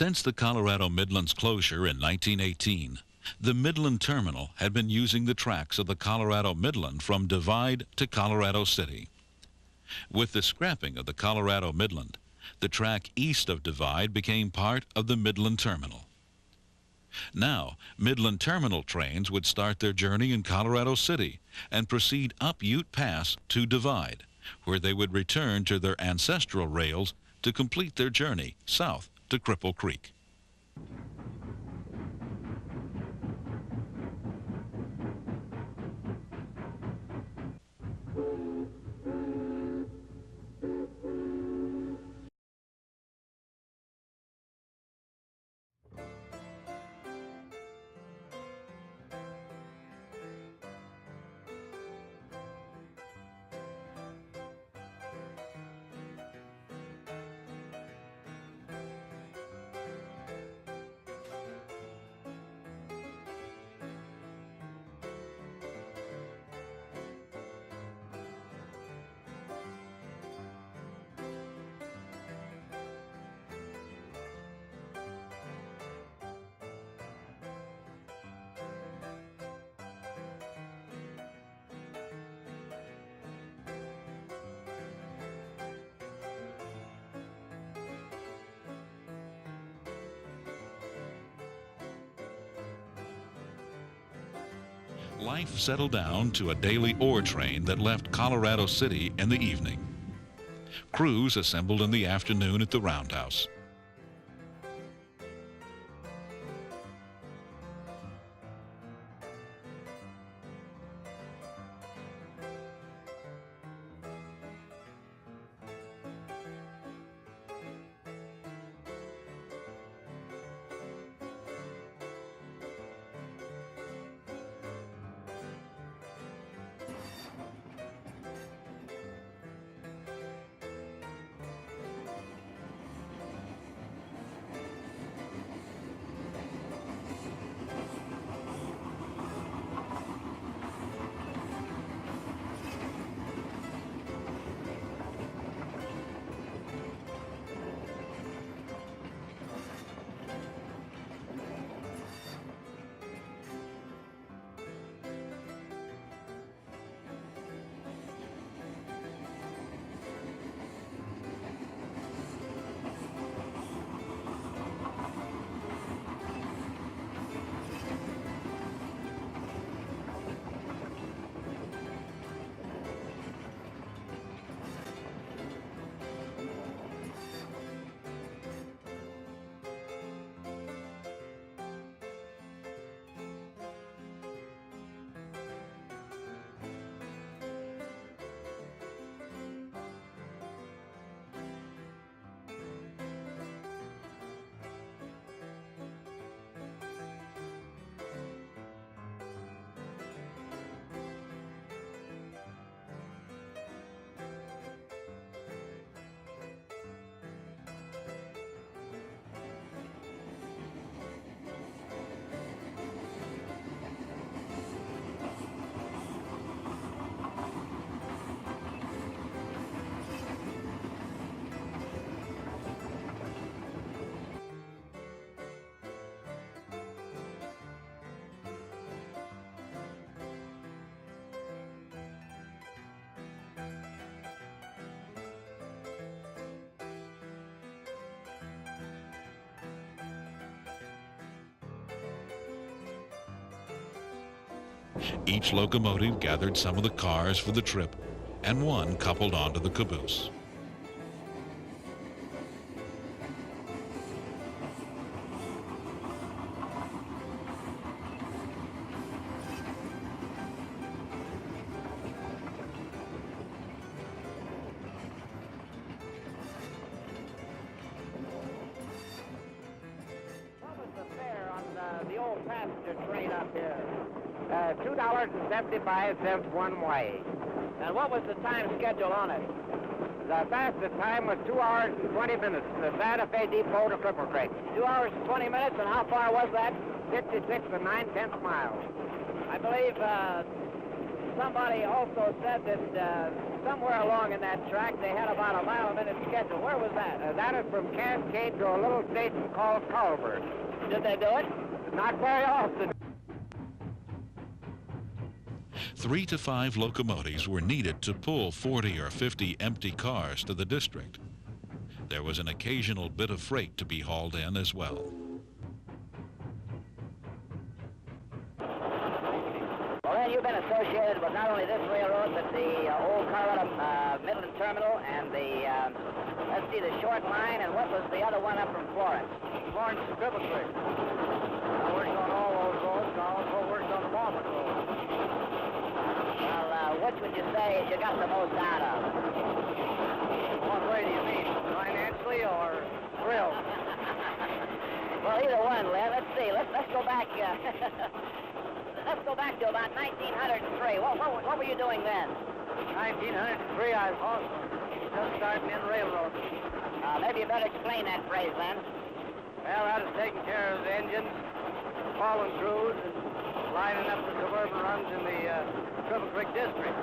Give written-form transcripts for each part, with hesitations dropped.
Since the Colorado Midland's closure in 1918, the Midland Terminal had been using the tracks of the Colorado Midland from Divide to Colorado City. With the scrapping of the Colorado Midland, the track east of Divide became part of the Midland Terminal. Now, Midland Terminal trains would start their journey in Colorado City and proceed up Ute Pass to Divide, where they would return to their ancestral rails to complete their journey south to Cripple Creek. Life settled down to a daily ore train that left Colorado City in the evening. Crews assembled in the afternoon at the roundhouse. Each locomotive gathered some of the cars for the trip, and one coupled onto the caboose. What was the fare on the old passenger train up here? $2.75 one way. And what was the time schedule on it? The fastest time was 2 hours and 20 minutes from the Santa Fe Depot to Cripple Creek. 2 hours and 20 minutes, and how far was that? 56 and 9/10 miles. I believe somebody also said that somewhere along in that track they had about a mile-a-minute schedule. Where was that? That is from Cascade to a little station called Culver. Did they do it? Not very often. 3 to 5 locomotives were needed to pull 40 or 50 empty cars to the district. There was an occasional bit of freight to be hauled in as well. Well, then you've been associated with not only this railroad, but the old Colorado Midland Terminal and the, let's see, the short line, and what was the other one up from Florence? Florence to Cripple Creek. I worked on all those roads. I also worked on the Walmart Road. Well, which would you say you got the most out of? What way do you mean? Financially or thrill? Well, either one, Len. Let's see. Let's go back. Let's go back to about 1903. What were you doing then? 1903, I was just starting in railroad. Maybe you better explain that phrase, then. Well, I was taking care of the engines, hauling crews, and lining up the suburban runs in the Cripple Creek district.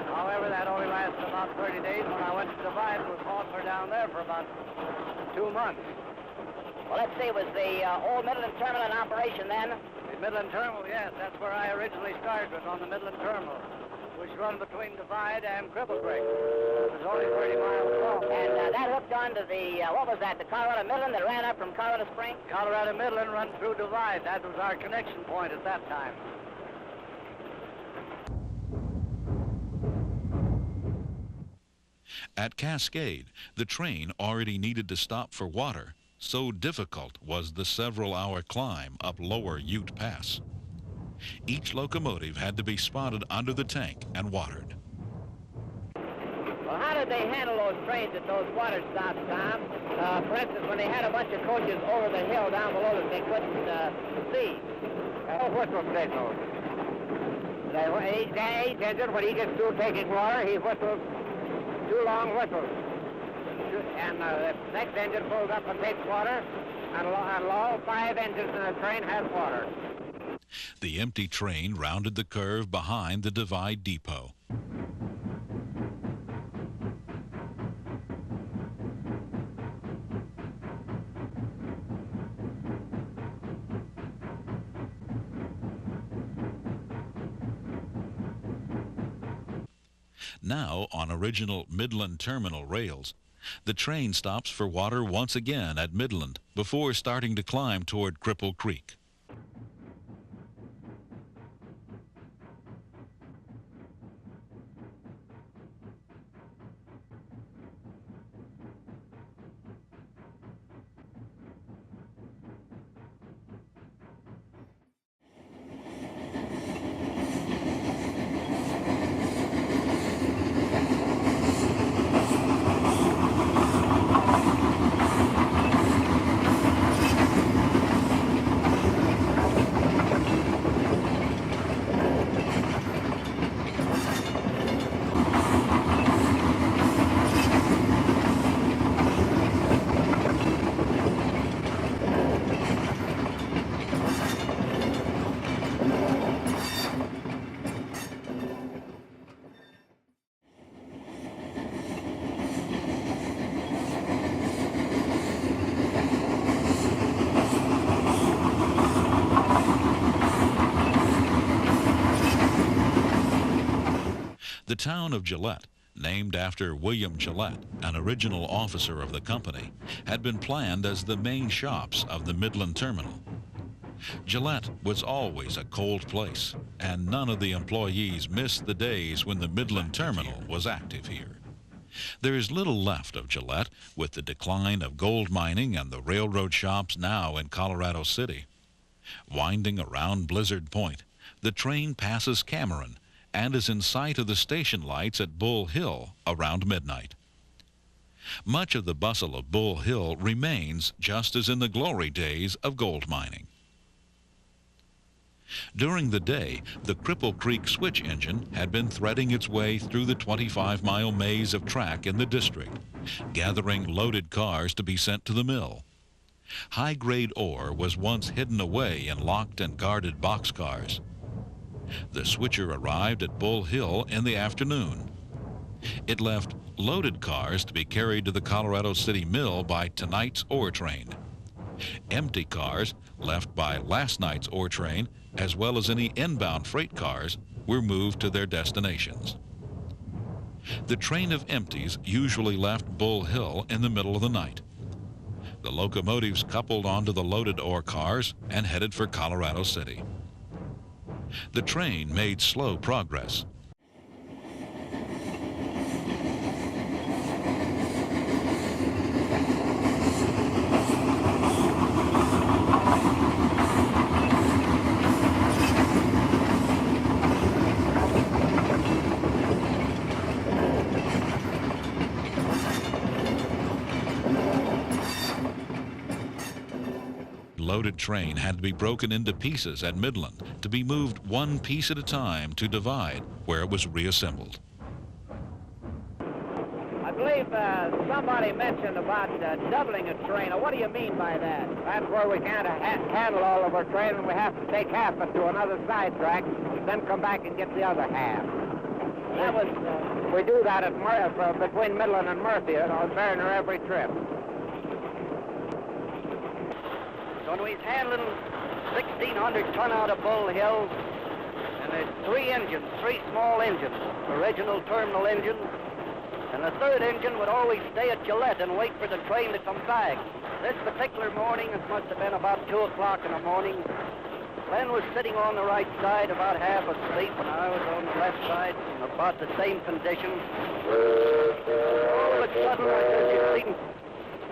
However, that only lasted about 30 days. When I went to Divide, it was hauling down there for about 2 months. Well, let's see, was the old Midland Terminal in operation then? The Midland Terminal, yes. That's where I originally started, was on the Midland Terminal, which run between Divide and Cripple Creek. It was only 30 miles long. And that hooked on to the, what was that, the Colorado Midland that ran up from Colorado Springs? Colorado Midland run through Divide. That was our connection point at that time. At Cascade, the train already needed to stop for water. So difficult was the several-hour climb up Lower Ute Pass. Each locomotive had to be spotted under the tank and watered. Well, how did they handle those trains at those water stops, Tom? For instance, when they had a bunch of coaches over the hill down below that they couldn't see. Whistle signals. Each engine, when he gets through taking water, he whistles 2 long whistles. And the next engine pulls up and takes water, and all 5 engines in the train has water. The empty train rounded the curve behind the Divide depot. Now, on original Midland Terminal rails, the train stops for water once again at Midland before starting to climb toward Cripple Creek. The town of Gillette, named after William Gillette, an original officer of the company, had been planned as the main shops of the Midland Terminal. Gillette was always a cold place, and none of the employees missed the days when the Midland Terminal was active here. There is little left of Gillette, with the decline of gold mining and the railroad shops now in Colorado City. Winding around Blizzard Point, the train passes Cameron and is in sight of the station lights at Bull Hill around midnight. Much of the bustle of Bull Hill remains just as in the glory days of gold mining. During the day, the Cripple Creek switch engine had been threading its way through the 25-mile maze of track in the district, gathering loaded cars to be sent to the mill. High-grade ore was once hidden away in locked and guarded boxcars. The switcher arrived at Bull Hill in the afternoon. It left loaded cars to be carried to the Colorado City mill by tonight's ore train. Empty cars left by last night's ore train, as well as any inbound freight cars, were moved to their destinations. The train of empties usually left Bull Hill in the middle of the night. The locomotives coupled onto the loaded ore cars and headed for Colorado City. The train made slow progress. Loaded train had to be broken into pieces at Midland to be moved one piece at a time to Divide, where it was reassembled. I believe somebody mentioned about doubling a train. Now, what do you mean by that? That's where we can't handle all of our train, and we have to take half it to another side track, then come back and get the other half. That was we do that at between Midland and Murphy on Berner every trip. When we was handling 1,600 ton out of Bull Hill, and there's three small engines, original terminal engines, and the third engine would always stay at Gillette and wait for the train to come back. This particular morning, it must have been about 2 o'clock in the morning, Glenn was sitting on the right side, about half asleep, and I was on the left side, in about the same condition. All of a sudden, I said, you seen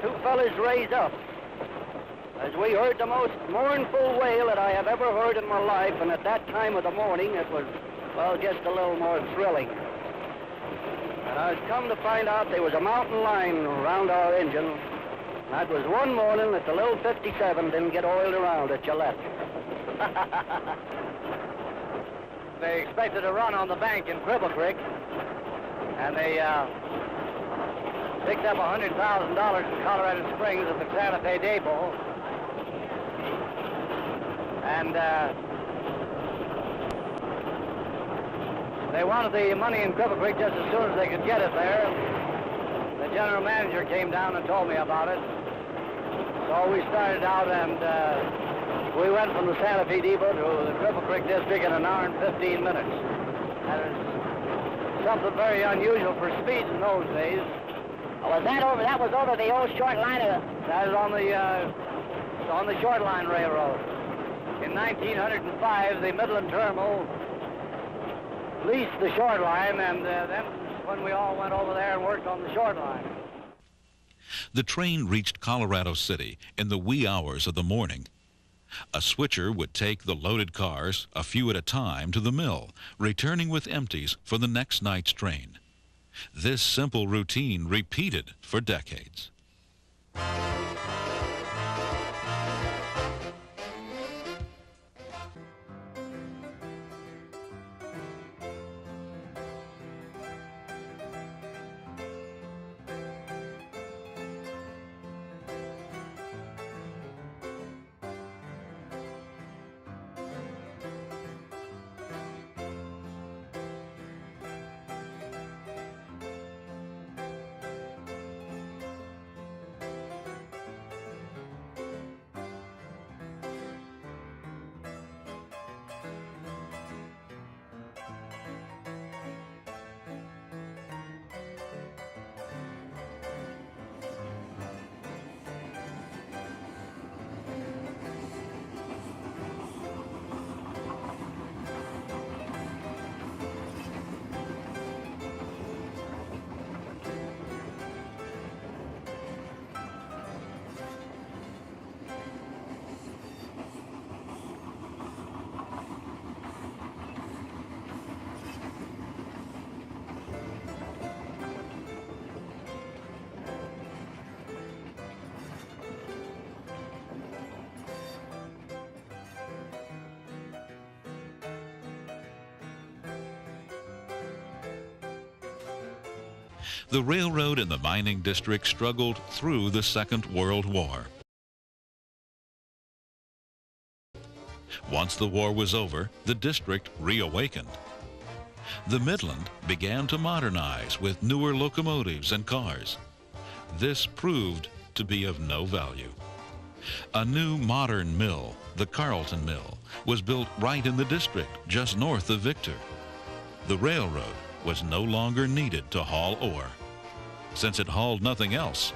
two fellas raise up. As we heard the most mournful wail that I have ever heard in my life, and at that time of the morning, it was, well, just a little more thrilling. And I was come to find out there was a mountain line around our engine. And that was one morning that the little 57 didn't get oiled around at Gillette. They expected to run on the bank in Cripple Creek, and they picked up $100,000 in Colorado Springs at the Santa Fe Depot. And they wanted the money in Cripple Creek just as soon as they could get it there. The general manager came down and told me about it. So we started out, and we went from the Santa Fe Depot to the Cripple Creek District in an hour and 15 minutes. That is something very unusual for speed in those days. Was that over? That was over the old short line of... That is on the short line railroad. In 1905, the Midland Terminal leased the short line, and then when we all went over there and worked on the short line. The train reached Colorado City in the wee hours of the morning. A switcher would take the loaded cars, a few at a time, to the mill, returning with empties for the next night's train. This simple routine repeated for decades. The railroad and the mining district struggled through the Second World War. Once the war was over, the district reawakened. The Midland began to modernize with newer locomotives and cars. This proved to be of no value. A new modern mill, the Carlton Mill, was built right in the district just north of Victor. The railroad was no longer needed to haul ore. Since it hauled nothing else,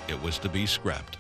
it was to be scrapped.